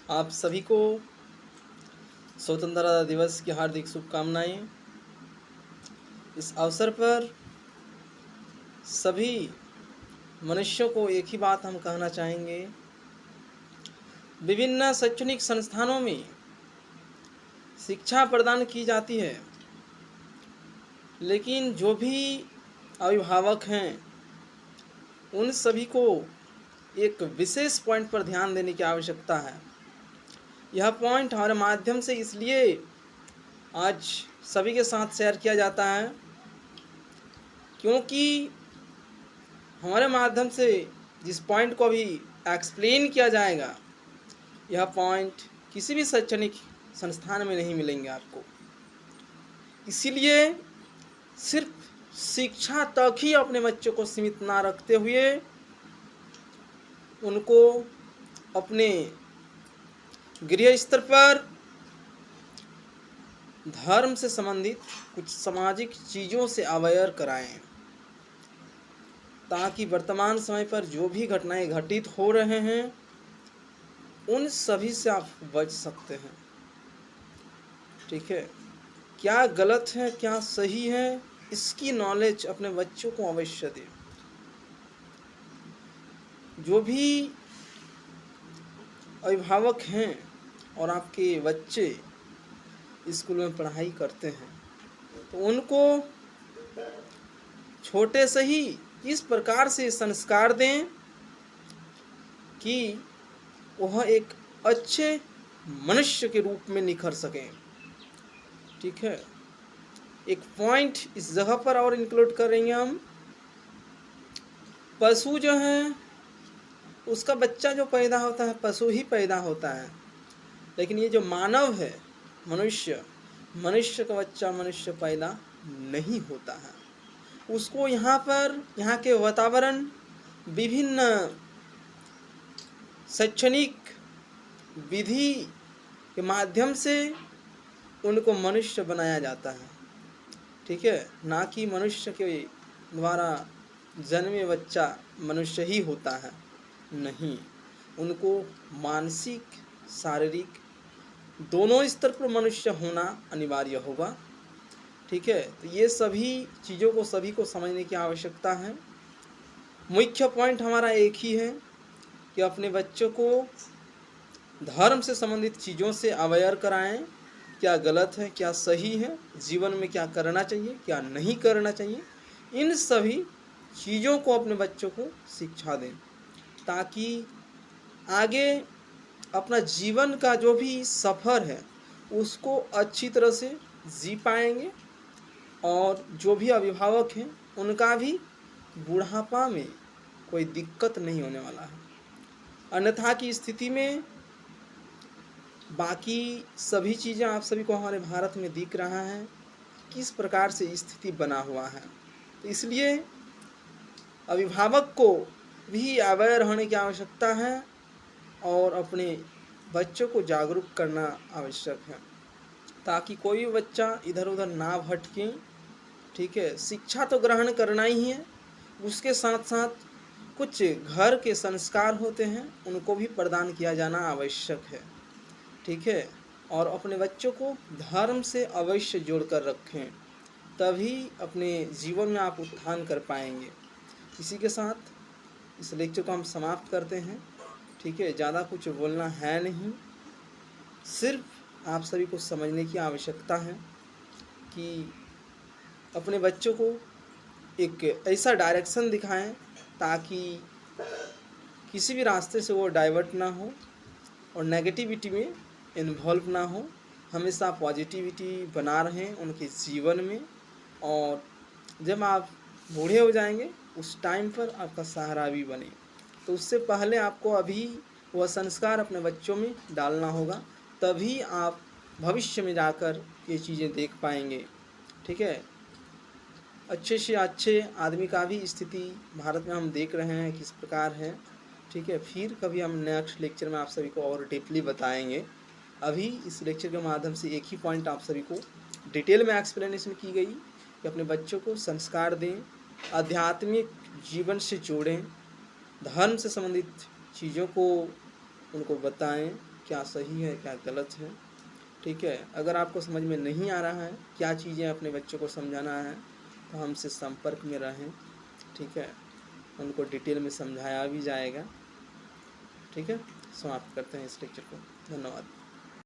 आप सभी को स्वतंत्रता दिवस की हार्दिक शुभकामनाएं। इस अवसर पर सभी मनुष्यों को एक ही बात हम कहना चाहेंगे। विभिन्न शैक्षणिक संस्थानों में शिक्षा प्रदान की जाती है, लेकिन जो भी अभिभावक हैं उन सभी को एक विशेष पॉइंट पर ध्यान देने की आवश्यकता है। यह पॉइंट हमारे माध्यम से इसलिए आज सभी के साथ शेयर किया जाता है क्योंकि हमारे माध्यम से जिस पॉइंट को अभी एक्सप्लेन किया जाएगा, यह पॉइंट किसी भी शैक्षणिक संस्थान में नहीं मिलेंगे आपको। इसीलिए सिर्फ शिक्षा तक ही अपने बच्चों को सीमित ना रखते हुए उनको अपने गृह स्तर पर धर्म से संबंधित कुछ सामाजिक चीज़ों से अवेयर कराएं, ताकि वर्तमान समय पर जो भी घटनाएं घटित हो रहे हैं उन सभी से आप बच सकते हैं। ठीक है, क्या गलत है क्या सही है, इसकी नॉलेज अपने बच्चों को अवश्य दें। जो भी अभिभावक हैं और आपके बच्चे स्कूल में पढ़ाई करते हैं तो उनको छोटे से ही इस प्रकार से संस्कार दें कि वह एक अच्छे मनुष्य के रूप में निखर सकें। ठीक है, एक पॉइंट इस जगह पर और इंक्लूड करेंगे हम। पशु जो है उसका बच्चा जो पैदा होता है पशु ही पैदा होता है, लेकिन ये जो मानव है मनुष्य का बच्चा मनुष्य पैदा नहीं होता है। उसको यहाँ के वातावरण, विभिन्न शैक्षणिक विधि के माध्यम से उनको मनुष्य बनाया जाता है। ठीक है, ना कि मनुष्य के द्वारा जन्मे बच्चा मनुष्य ही होता है, नहीं। उनको मानसिक शारीरिक दोनों स्तर पर मनुष्य होना अनिवार्य होगा। ठीक है, तो ये सभी चीज़ों को सभी को समझने की आवश्यकता है। मुख्य पॉइंट हमारा एक ही है कि अपने बच्चों को धर्म से संबंधित चीज़ों से अवेयर कराएं, क्या गलत है क्या सही है, जीवन में क्या करना चाहिए क्या नहीं करना चाहिए। इन सभी चीज़ों को अपने बच्चों को शिक्षा दें, ताकि आगे अपना जीवन का जो भी सफ़र है उसको अच्छी तरह से जी पाएंगे, और जो भी अभिभावक हैं उनका भी बुढ़ापा में कोई दिक्कत नहीं होने वाला है। अन्यथा की स्थिति में बाकी सभी चीज़ें आप सभी को हमारे भारत में दिख रहा है किस प्रकार से स्थिति बना हुआ है। तो इसलिए अभिभावक को भी अवेयर होने की आवश्यकता है और अपने बच्चों को जागरूक करना आवश्यक है, ताकि कोई भी बच्चा इधर उधर ना भटके। ठीक है, शिक्षा तो ग्रहण करना ही है, उसके साथ साथ कुछ घर के संस्कार होते हैं उनको भी प्रदान किया जाना आवश्यक है। ठीक है, और अपने बच्चों को धर्म से अवश्य जोड़कर रखें, तभी अपने जीवन में आप उत्थान कर पाएंगे। इसी के साथ इस लेक्चर को हम समाप्त करते हैं। ठीक है, ज़्यादा कुछ बोलना है नहीं, सिर्फ आप सभी को समझने की आवश्यकता है कि अपने बच्चों को एक ऐसा डायरेक्शन दिखाएं ताकि किसी भी रास्ते से वो डाइवर्ट ना हो और नेगेटिविटी में इन्वॉल्व ना हो। हमेशा पॉजिटिविटी बना रहें उनके जीवन में, और जब आप बूढ़े हो जाएंगे उस टाइम पर आपका सहारा भी बने। तो उससे पहले आपको अभी वह संस्कार अपने बच्चों में डालना होगा, तभी आप भविष्य में जाकर ये चीज़ें देख पाएंगे। ठीक है, अच्छे से अच्छे आदमी का भी स्थिति भारत में हम देख रहे हैं किस प्रकार है। ठीक है, फिर कभी हम नेक्स्ट लेक्चर में आप सभी को और डीपली बताएंगे। अभी इस लेक्चर के माध्यम से एक ही पॉइंट आप सभी को डिटेल में एक्सप्लेनेशन की गई कि अपने बच्चों को संस्कार दें, आध्यात्मिक जीवन से जोड़ें, धर्म से संबंधित चीज़ों को उनको बताएं, क्या सही है क्या गलत है। ठीक है, अगर आपको समझ में नहीं आ रहा है क्या चीज़ें अपने बच्चों को समझाना है तो हमसे संपर्क में रहें। ठीक है, उनको डिटेल में समझाया भी जाएगा। ठीक है, समाप्त करते हैं इस लेक्चर को। धन्यवाद।